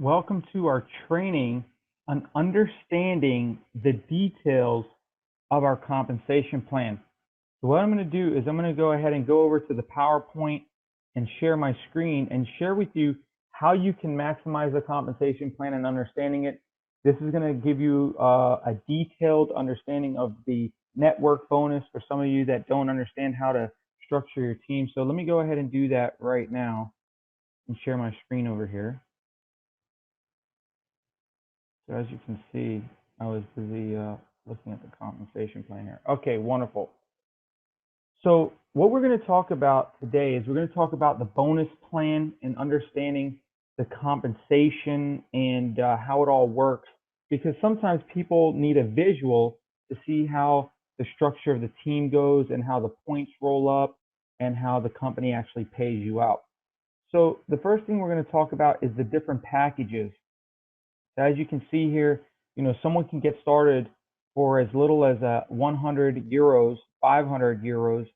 Welcome to our training on understanding the details of our compensation plan. So what I'm going to do is I'm going to go ahead and go over to the PowerPoint and share my screen and share with you how you can maximize the compensation plan and understanding it. This is going to give you a detailed understanding of the network bonus for some of you that don't understand how to structure your team. So let me go ahead and do that right now and share my screen over here. So as you can see, I was busy looking at the compensation plan here. Okay, wonderful. So what we're going to talk about today is we're going to talk about the bonus plan and understanding the compensation and how it all works, because sometimes people need a visual to see how the structure of the team goes and how the points roll up and how the company actually pays you out. So the first thing we're going to talk about is the different packages. As you can see here, someone can get started for as little as 100 euros, 500 euros,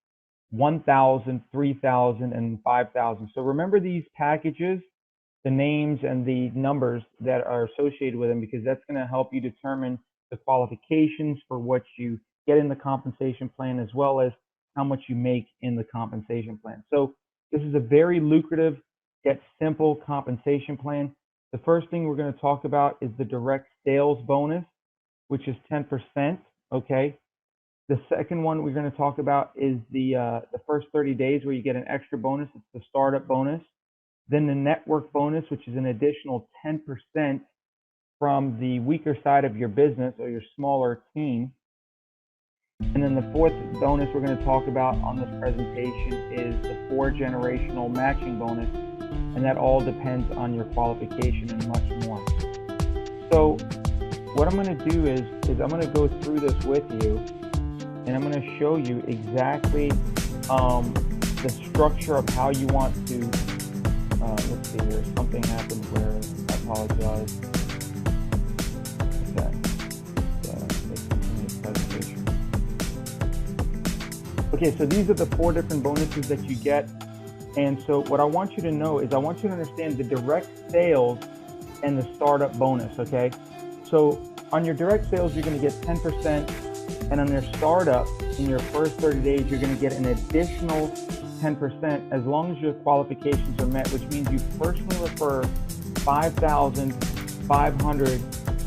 1,000, 3,000, and 5,000. So remember these packages, the names and the numbers that are associated with them, because that's going to help you determine the qualifications for what you get in the compensation plan, as well as how much you make in the compensation plan. So this is a very lucrative yet simple compensation plan. The first thing we're going to talk about is the direct sales bonus, which is 10%. Okay. The second one we're going to talk about is the first 30 days where you get an extra bonus. It's the startup bonus. Then the network bonus, which is an additional 10% from the weaker side of your business or your smaller team. And then the fourth bonus we're going to talk about on this presentation is the 4-generational matching bonus. And that all depends on your qualification and much more. So what I'm going to do is I'm going to go through this with you, and I'm going to show you exactly the structure of how you want to, let's see here, something happened where, I apologize. Okay, so these are the 4 different bonuses that you get. And so what I want you to know is I want you to understand the direct sales and the startup bonus, okay? So on your direct sales, you're going to get 10%, and on your startup, in your first 30 days, you're going to get an additional 10% as long as your qualifications are met, which means you personally refer 5,500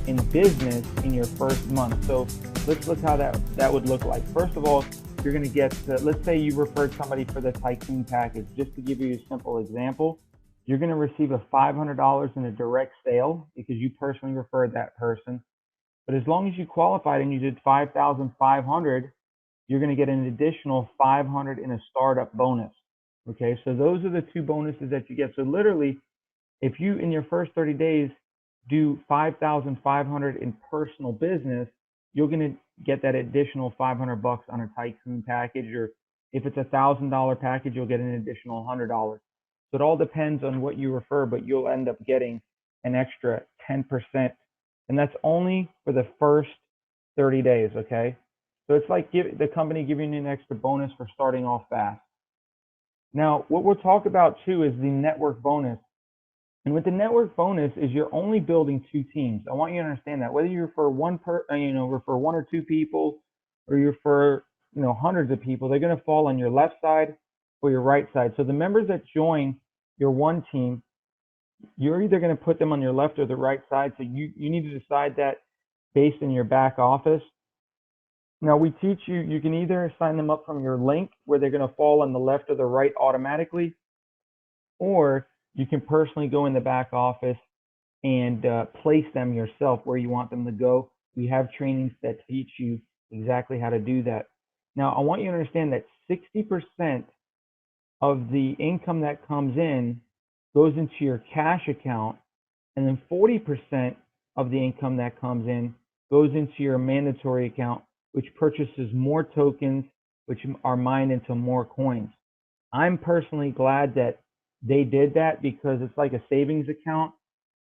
in business in your first month. So let's look how that would look like. First of all, you're going to get, let's say you referred somebody for the Tycoon package. Just to give you a simple example, you're going to receive a $500 in a direct sale because you personally referred that person. But as long as you qualified and you did 5,500, you're going to get an additional 500 in a startup bonus. Okay, so those are the 2 bonuses that you get. So literally, if you in your first 30 days do 5,500 in personal business, you're going to get that additional $500 on a Tycoon package, or if it's $1,000 package, you'll get an additional $100. So it all depends on what you refer, but you'll end up getting an extra 10%, and that's only for the first 30 days. Okay, so it's like the company giving you an extra bonus for starting off fast. Now, what we'll talk about too is the network bonus. And with the network bonus is you're only building 2 teams. I want you to understand that whether you refer one or 2 people, or you refer hundreds of people, they're going to fall on your left side or your right side. So the members that join your one team, you're either going to put them on your left or the right side. So you need to decide that based in your back office. Now we teach you can either sign them up from your link where they're going to fall on the left or the right automatically, or you can personally go in the back office and place them yourself where you want them to go. We have trainings that teach you exactly how to do that. Now, I want you to understand that 60% of the income that comes in goes into your cash account, and then 40% of the income that comes in goes into your mandatory account, which purchases more tokens, which are mined into more coins. I'm personally glad that they did that because it's like a savings account.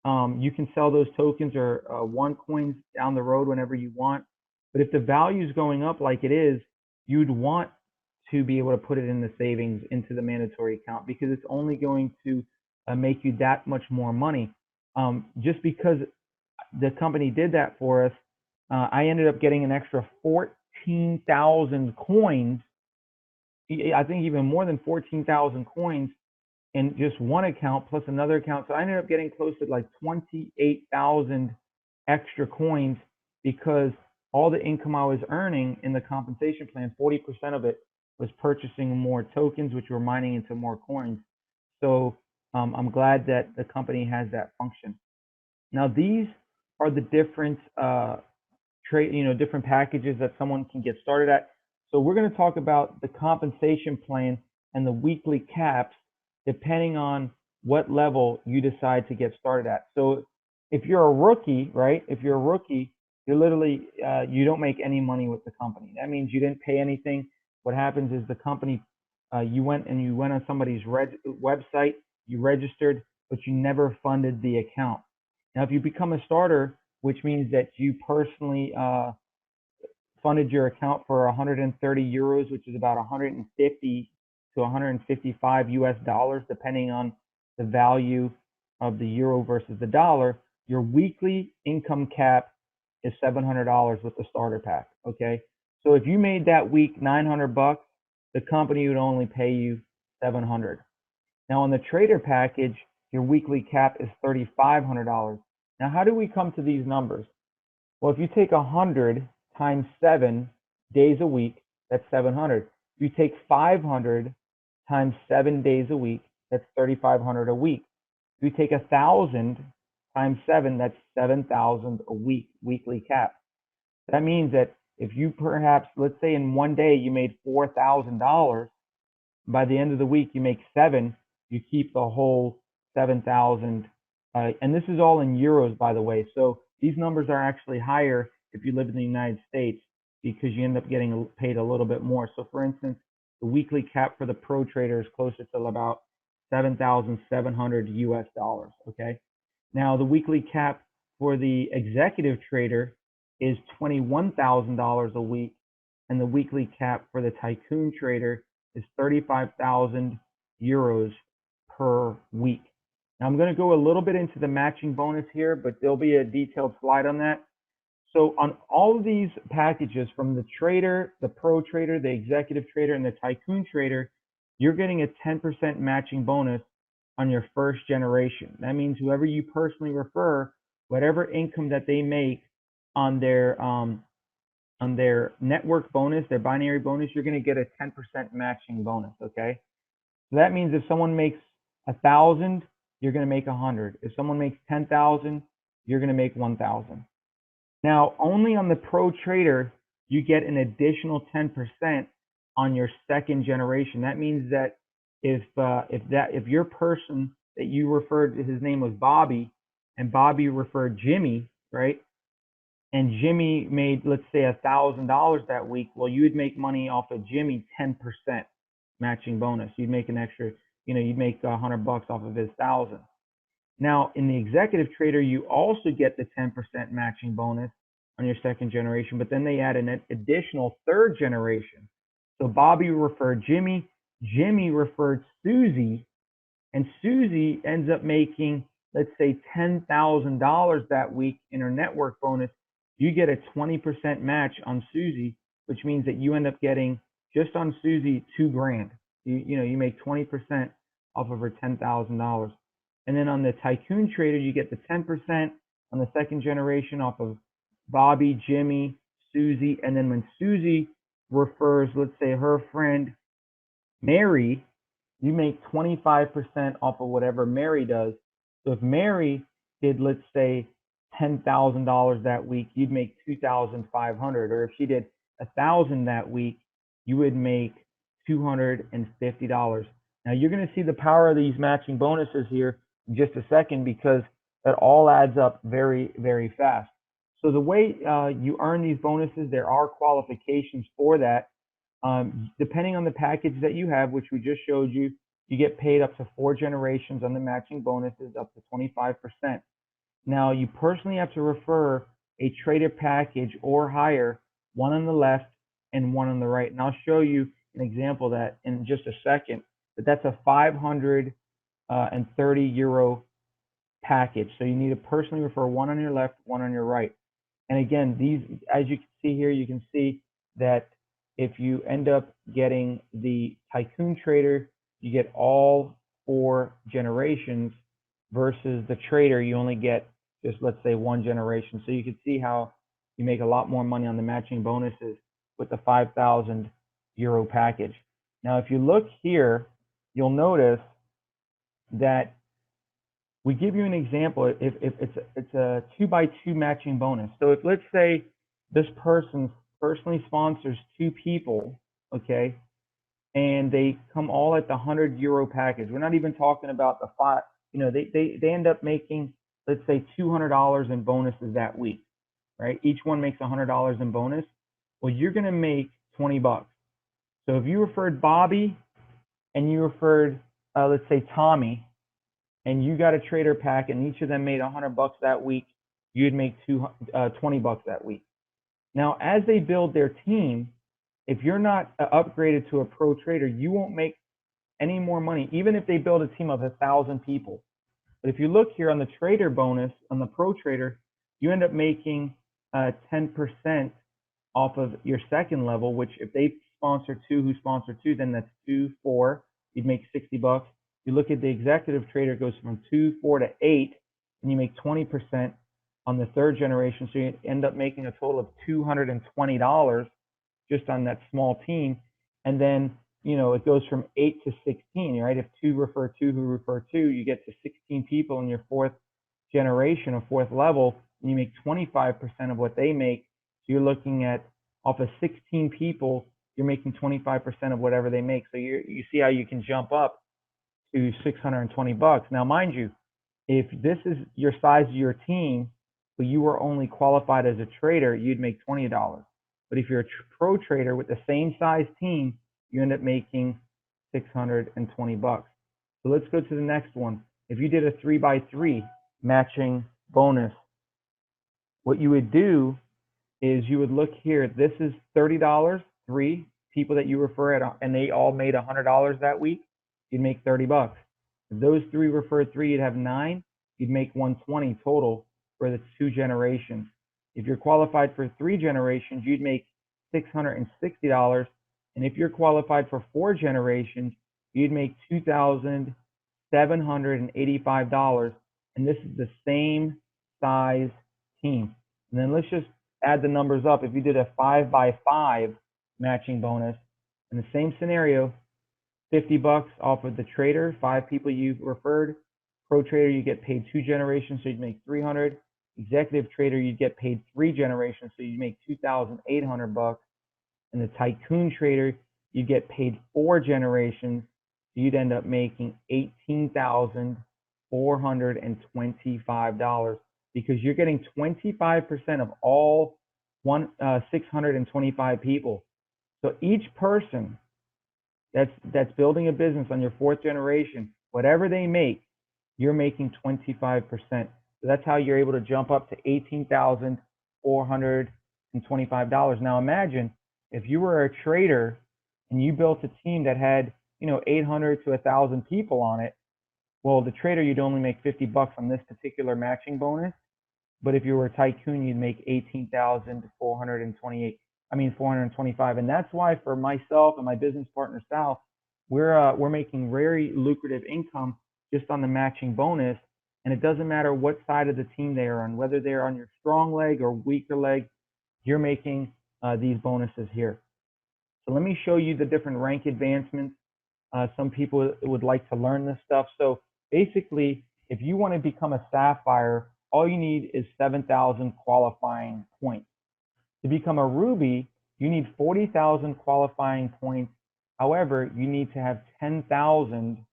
You can sell those tokens or OneCoins down the road whenever you want. But if the value is going up like it is, you'd want to be able to put it in the savings into the mandatory account, because it's only going to make you that much more money. just because the company did that for us, I ended up getting an extra 14,000 coins. I think even more than 14,000 coins in just one account plus another account. So I ended up getting close to like 28,000 extra coins because all the income I was earning in the compensation plan, 40% of it was purchasing more tokens, which were mining into more coins. So I'm glad that the company has that function. Now these are the different different packages that someone can get started at. So we're going to talk about the compensation plan and the weekly caps depending on what level you decide to get started at. So if you're a rookie, right? If you're a rookie, you're literally you don't make any money with the company. That means you didn't pay anything. What happens is the company you went on somebody's website, you registered, but you never funded the account. Now, if you become a starter, which means that you personally funded your account for 130 euros, which is about 150 to 155 US dollars, depending on the value of the euro versus the dollar, your weekly income cap is $700 with the starter pack. Okay, so if you made that week 900 bucks, the company would only pay you 700. Now on the trader package, your weekly cap is $3,500. Now how do we come to these numbers? Well, if you take 100 times 7 days a week, that's 700. If you take 500 times 7 days a week, that's 3,500 a week. If you take 1,000 times 7, that's 7,000 a week, weekly cap. That means that if you perhaps, let's say in one day you made $4,000, by the end of the week you make 7, you keep the whole 7,000. And this is all in euros, by the way. So these numbers are actually higher if you live in the United States because you end up getting paid a little bit more. So for instance, the weekly cap for the pro trader is closer to about 7,700 US dollars. Okay. Now the weekly cap for the executive trader is $21,000 a week, and the weekly cap for the tycoon trader is 35,000 euros per week. Now I'm going to go a little bit into the matching bonus here, but there'll be a detailed slide on that. So on all of these packages, from the trader, the pro trader, the executive trader, and the tycoon trader, you're getting a 10% matching bonus on your first generation. That means whoever you personally refer, whatever income that they make on their network bonus, their binary bonus, you're going to get a 10% matching bonus. Okay, so that means if someone makes 1,000, you're going to make 100. If someone makes 10,000, you're going to make 1,000. Now, only on the pro trader, you get an additional 10% on your second generation. That means that if your person that you referred to, his name was Bobby, and Bobby referred Jimmy, right? And Jimmy made, let's say, $1,000 that week. Well, you would make money off of Jimmy 10% matching bonus. You'd make an extra, you'd make 100 bucks off of his 1,000. Now, in the executive trader, you also get the 10% matching bonus on your second generation, but then they add an additional third generation. So Bobby referred Jimmy, Jimmy referred Susie, and Susie ends up making, let's say, $10,000 that week in her network bonus. You get a 20% match on Susie, which means that you end up getting, just on Susie, $2,000. You make 20% off of her $10,000. And then on the tycoon trader, you get the 10% on the second generation off of Bobby, Jimmy, Susie. And then when Susie refers, let's say, her friend Mary, you make 25% off of whatever Mary does. So if Mary did, let's say, $10,000 that week, you'd make $2,500. Or if she did 1,000 that week, you would make $250. Now you're going to see the power of these matching bonuses here in just a second, because that all adds up very, very fast. So the way you earn these bonuses, there are qualifications for that. Depending on the package that you have, which we just showed you, you get paid up to 4 generations on the matching bonuses, up to 25%. Now you personally have to refer a trader package or higher, one on the left and one on the right. And I'll show you an example of that in just a second. But that's a 530 euro package. So you need to personally refer one on your left, one on your right. And again, these, as you can see here, you can see that if you end up getting the Tycoon Trader, you get all 4 generations, versus the Trader, you only get just, let's say, 1 generation. So you can see how you make a lot more money on the matching bonuses with the 5,000 euro package. Now, if you look here, you'll notice that we give you an example. If it's a 2x2 matching bonus. So if, let's say, this person personally sponsors 2 people, okay, and they come all at the 100 euro package. We're not even talking about the 5. You know, they end up making, let's say, $200 in bonuses that week, right? Each one makes $100 in bonus. Well, you're going to make 20 bucks. So if you referred Bobby and you referred, let's say, Tommy, and you got a trader pack and each of them made 100 bucks that week, you'd make 20 bucks that week. Now, as they build their team, if you're not upgraded to a pro trader, you won't make any more money, even if they build a team of 1,000 people. But if you look here on the trader bonus, on the pro trader, you end up making 10% off of your second level, which if they sponsor 2 who sponsor 2, then that's 2, 4, you'd make 60 bucks. You look at the executive trader, it goes from 2, 4 to 8, and you make 20% on the third generation. So you end up making a total of $220 just on that small team. And then, you know, it goes from 8 to 16, right? If 2 refer 2 who refer 2, you get to 16 people in your 4th generation or 4th level, and you make 25% of what they make. So you're looking at, off of 16 people, you're making 25% of whatever they make. So you see how you can jump up to 620 bucks. Now, mind you, if this is your size of your team, but you were only qualified as a trader, you'd make $20. But if you're a pro trader with the same size team, you end up making 620 bucks. So let's go to the next one. If you did a 3x3 matching bonus, what you would do is you would look here. This is $30, 3 people that you refer at, and they all made $100 that week, you'd make 30 bucks. If those 3 referred 3, you'd have 9, you'd make 120 total for the 2 generations. If you're qualified for 3 generations, you'd make $660. And if you're qualified for 4 generations, you'd make $2,785. And this is the same size team. And then let's just add the numbers up. If you did a 5x5 matching bonus, in the same scenario, 50 bucks off of the trader, 5 people you referred. Pro trader, you get paid 2 generations, so you'd make 300. Executive trader, you'd get paid 3 generations, so you'd make 2,800 bucks. And the Tycoon trader, you get paid 4 generations, so you'd end up making $18,425, because you're getting 25% of all 625 people. So each person that's building a business on your 4th generation, whatever they make, you're making 25%. So that's how you're able to jump up to $18,425. Now imagine if you were a trader and you built a team that had, 800 to 1,000 people on it. Well, the trader, you'd only make 50 bucks on this particular matching bonus. But if you were a Tycoon, you'd make 425. And that's why for myself and my business partner Sal, we're making very lucrative income just on the matching bonus. And it doesn't matter what side of the team they are on, whether they're on your strong leg or weaker leg, you're making these bonuses here. So let me show you the different rank advancements. Some people would like to learn this stuff. So basically, if you want to become a Sapphire, all you need is 7,000 qualifying points. To become a Ruby, you need 40,000 qualifying points. However, you need to have 10,000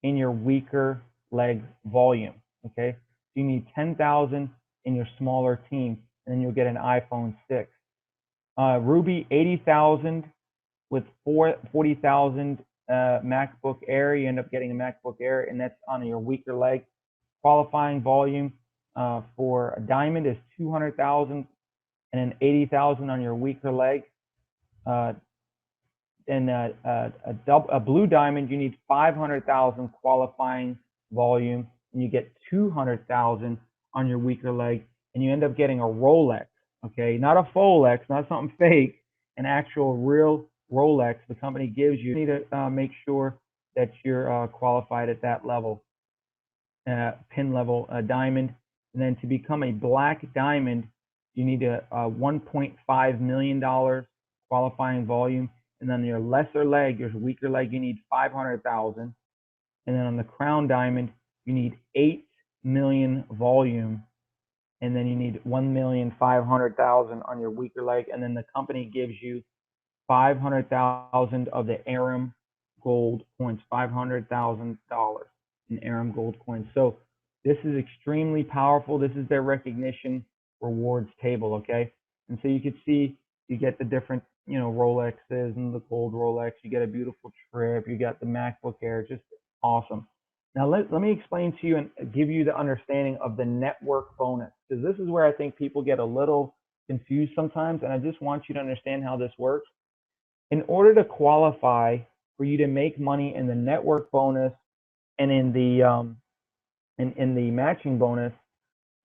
in your weaker leg volume. Okay, so you need 10,000 in your smaller team, and then you'll get an iPhone 6. Ruby, 80,000 with 40,000 MacBook Air. You end up getting a MacBook Air, and that's on your weaker leg. Qualifying volume for a diamond is 200,000, and then 80,000 on your weaker leg. And a blue diamond, you need 500,000 qualifying volume, and you get 200,000 on your weaker leg, and you end up getting a Rolex, okay? Not a Folex, not something fake, an actual real Rolex the company gives you. You need to make sure that you're qualified at that level, pin level diamond. And then to become a black diamond, you need a $1.5 million qualifying volume. And then your lesser leg, your weaker leg, you need 500,000. And then on the crown diamond, you need 8 million volume. And then you need 1,500,000 on your weaker leg. And then the company gives you 500,000 of the Aram gold coins, $500,000 in Aram gold coins. So this is extremely powerful. This is their recognition rewards table, okay? And so you can see you get the different, Rolexes and the gold Rolex. You get a beautiful trip. You got the MacBook Air, just awesome. Now let me explain to you and give you the understanding of the network bonus, because this is where I think people get a little confused sometimes, and I just want you to understand how this works. In order to qualify for you to make money in the network bonus and in the matching bonus,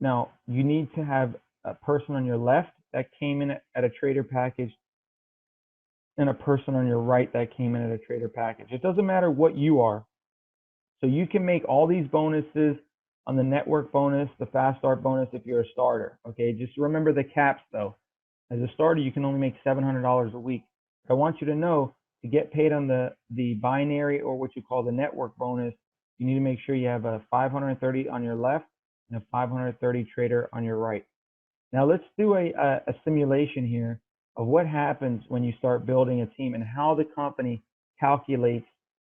now you need to have a person on your left that came in at a trader package and a person on your right that came in at a trader package. It doesn't matter what you are. So you can make all these bonuses on the network bonus, the fast start bonus if you're a starter. Okay, just remember the caps though. As a starter, you can only make $700 a week. I want you to know, to get paid on the binary, or what you call the network bonus, you need to make sure you have a 530 on your left and a 530 trader on your right. Now let's do a simulation here of what happens when you start building a team and how the company calculates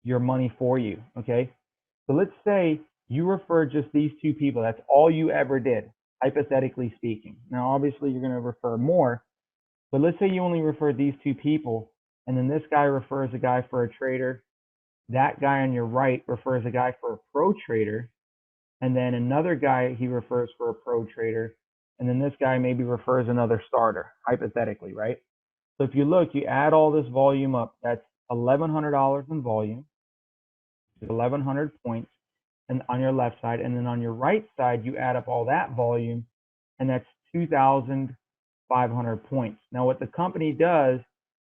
your money for you, okay? So let's say you refer just these two people. That's all you ever did, hypothetically speaking. Now, obviously, you're going to refer more, but let's say you only referred these two people, and then this guy refers a guy for a trader. That guy on your right refers a guy for a pro trader, and then another guy he refers for a pro trader, and then this guy maybe refers another starter, hypothetically, right? So if you look, you add all this volume up, that's $1,100 in volume, 1,100 points, and on your left side, and then on your right side, you add up all that volume, and that's 2,500 points. Now, what the company does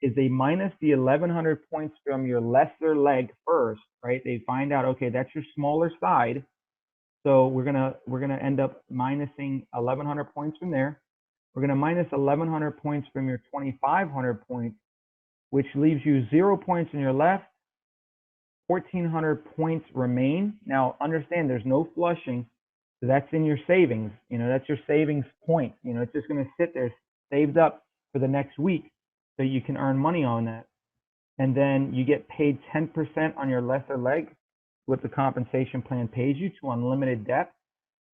is they minus the 1,100 points from your lesser leg first, right? They find out, okay, that's your smaller side, so we're gonna end up minusing 1,100 points from there. We're gonna minus 1,100 points from your 2,500 points, which leaves you 0 points on your left. 1,400 points remain. Now, understand there's no flushing, so that's in your savings. That's your savings point. It's just going to sit there saved up for the next week, so you can earn money on that. And then you get paid 10% on your lesser leg, what the compensation plan pays you, to unlimited depth.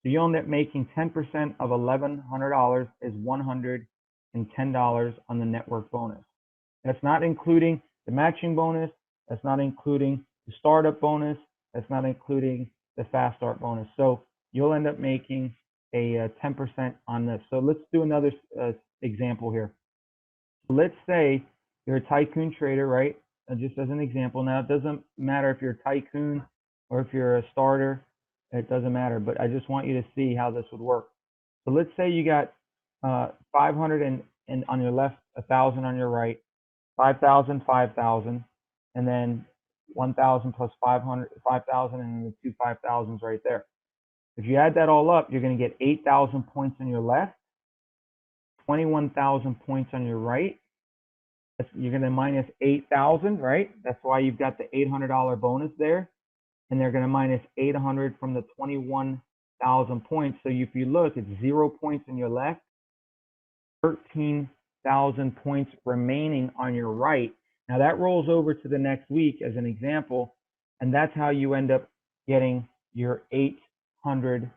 So you end up making 10% of $1,100 is $110 on the network bonus. That's not including the matching bonus. That's not including the startup bonus. That's not including the fast start bonus. So you'll end up making a 10% on this. So let's do another example here. So let's say you're a tycoon trader, right? Just as an example. Now, it doesn't matter if you're a tycoon or if you're a starter. It doesn't matter, but I just want you to see how this would work. So let's say you got 500 and on your left, 1,000 on your right, 5,000, 5,000, and then 1,000 plus 500, 5,000, and then the two 5,000s right there. If you add that all up, you're going to get 8,000 points on your left, 21,000 points on your right. You're going to minus 8,000, right? That's why you've got the $800 bonus there. And they're going to minus 800 from the 21,000 points. So if you look, it's 0 points on your left, 13,000 points remaining on your right. Now that rolls over to the next week as an example, and that's how you end up getting your $800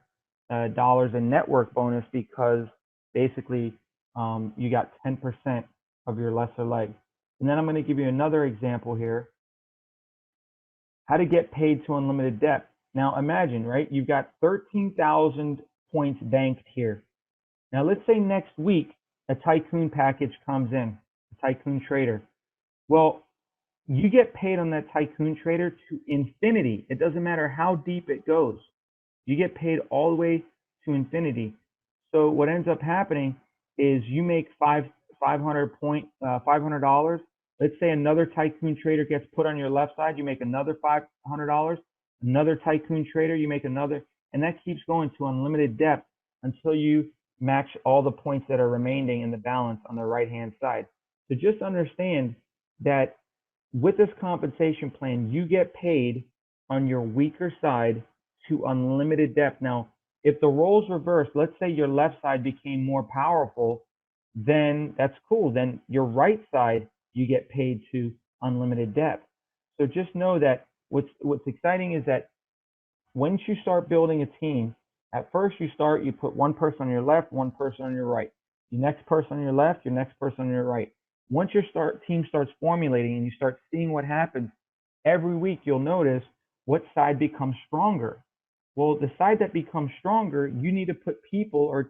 in network bonus, because basically you got 10% of your lesser leg. And then I'm going to give you another example here. How to get paid to unlimited depth. Now imagine, right? You've got 13,000 points banked here. Now let's say next week a tycoon package comes in, a tycoon trader. Well, you get paid on that tycoon trader to infinity. It doesn't matter how deep it goes. You get paid all the way to infinity. So what ends up happening is you make $500. Let's say another tycoon trader gets put on your left side, you make another $500. Another tycoon trader, you make another, and that keeps going to unlimited depth until you match all the points that are remaining in the balance on the right-hand side. So just understand that with this compensation plan, you get paid on your weaker side to unlimited depth. Now, if the roles reverse, let's say your left side became more powerful, then that's cool. Then your right side, you get paid to unlimited depth. So just know that what's exciting is that once you start building a team, at first you put one person on your left, one person on your right. Your next person on your left, your next person on your right. Once your team starts formulating and you start seeing what happens, every week you'll notice what side becomes stronger. Well, the side that becomes stronger, you need to put people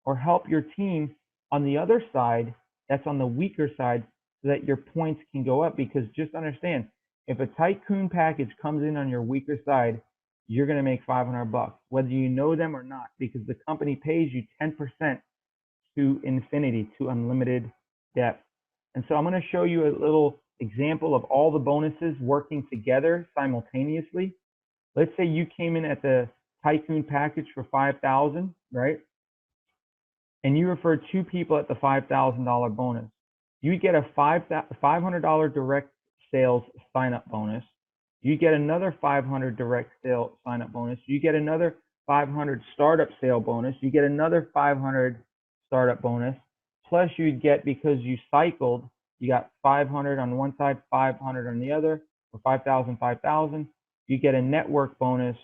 or help your team on the other side that's on the weaker side so that your points can go up. Because just understand, if a tycoon package comes in on your weaker side, you're going to make $500, whether you know them or not, because the company pays you 10% to infinity, to unlimited depth. And so I'm going to show you a little example of all the bonuses working together simultaneously. Let's say you came in at the tycoon package for $5,000, right? And you referred two people at the $5,000 bonus. You get a $500 direct sales sign-up bonus. You get another $500 direct sale sign-up bonus. You get another $500 startup sale bonus. You get another $500 startup bonus. Plus you'd get, because you cycled, you got $500 on one side, $500 on the other, or $5,000, $5,000. You get a network bonus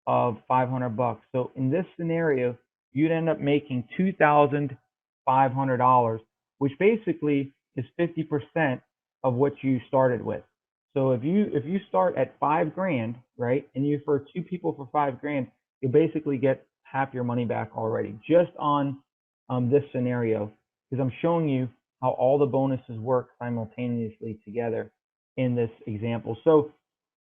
of $500. So in this scenario, you'd end up making $2,500, which basically is 50% of what you started with. So if you start at $5,000, right, and you refer two people for $5,000, you basically get half your money back already, just on this scenario, because I'm showing you how all the bonuses work simultaneously together in this example. So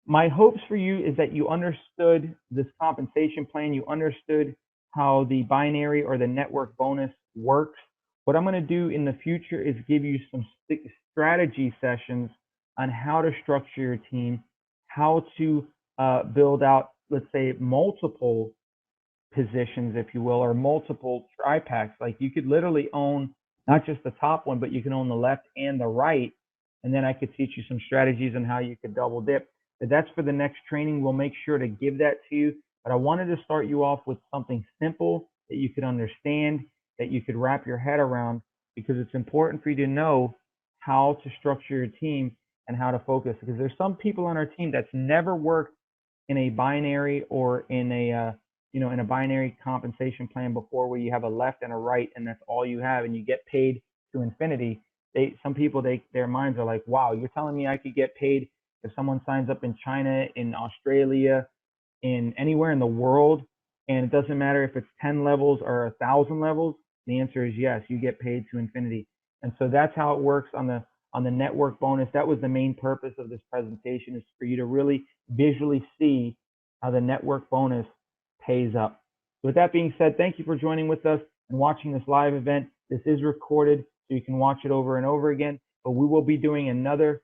my hopes for you is that you understood this compensation plan, you understood how the binary or the network bonus works. What I'm going to do in the future is give you some strategy sessions on how to structure your team, how to build out, let's say, multiple positions, if you will, or multiple tri-packs. Like you could literally own not just the top one, but you can own the left and the right. And then I could teach you some strategies on how you could double dip. But that's for the next training. We'll make sure to give that to you. But I wanted to start you off with something simple that you could understand, that you could wrap your head around, because it's important for you to know how to structure your team and how to focus. Because there's some people on our team that's never worked in a binary or in a in a binary compensation plan before, where you have a left and a right and that's all you have, and you get paid to infinity. Some people, their minds are like, wow, you're telling me I could get paid if someone signs up in China, in Australia, in anywhere in the world, and it doesn't matter if it's 10 levels or 1,000 levels? The answer is yes, you get paid to infinity. And so that's how it works on the network bonus. That was the main purpose of this presentation, is for you to really visually see how the network bonus pays up. So with that being said, thank you for joining with us and watching this live event. This is recorded, so you can watch it over and over again, but we will be doing another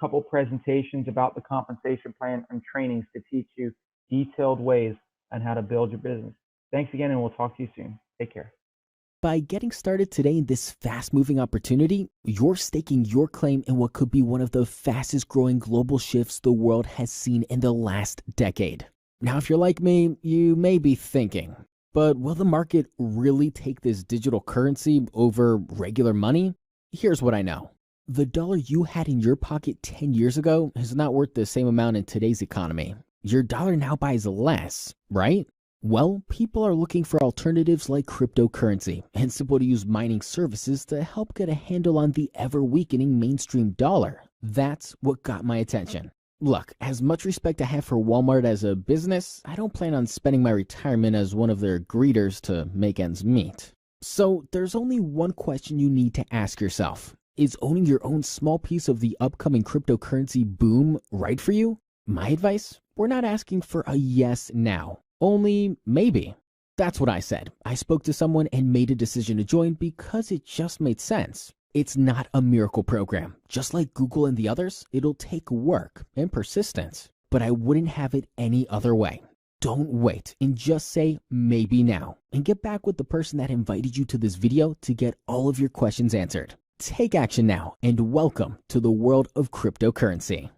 couple presentations about the compensation plan and trainings to teach you detailed ways on how to build your business. Thanks again, and we'll talk to you soon. Take care. By getting started today in this fast-moving opportunity, you're staking your claim in what could be one of the fastest-growing global shifts the world has seen in the last decade. Now, if you're like me, you may be thinking, but will the market really take this digital currency over regular money? Here's what I know. The dollar you had in your pocket 10 years ago is not worth the same amount in today's economy. Your dollar now buys less, right? Well, people are looking for alternatives like cryptocurrency and simple-to-use mining services to help get a handle on the ever-weakening mainstream dollar. That's what got my attention. Look, as much respect I have for Walmart as a business, I don't plan on spending my retirement as one of their greeters to make ends meet. So there's only one question you need to ask yourself. Is owning your own small piece of the upcoming cryptocurrency boom right for you? My advice? We're not asking for a yes now. Only maybe. That's what I said. I spoke to someone and made a decision to join because it just made sense. It's not a miracle program. Just like Google and the others, it'll take work and persistence. But I wouldn't have it any other way. Don't wait and just say maybe now and get back with the person that invited you to this video to get all of your questions answered. Take action now and welcome to the world of cryptocurrency.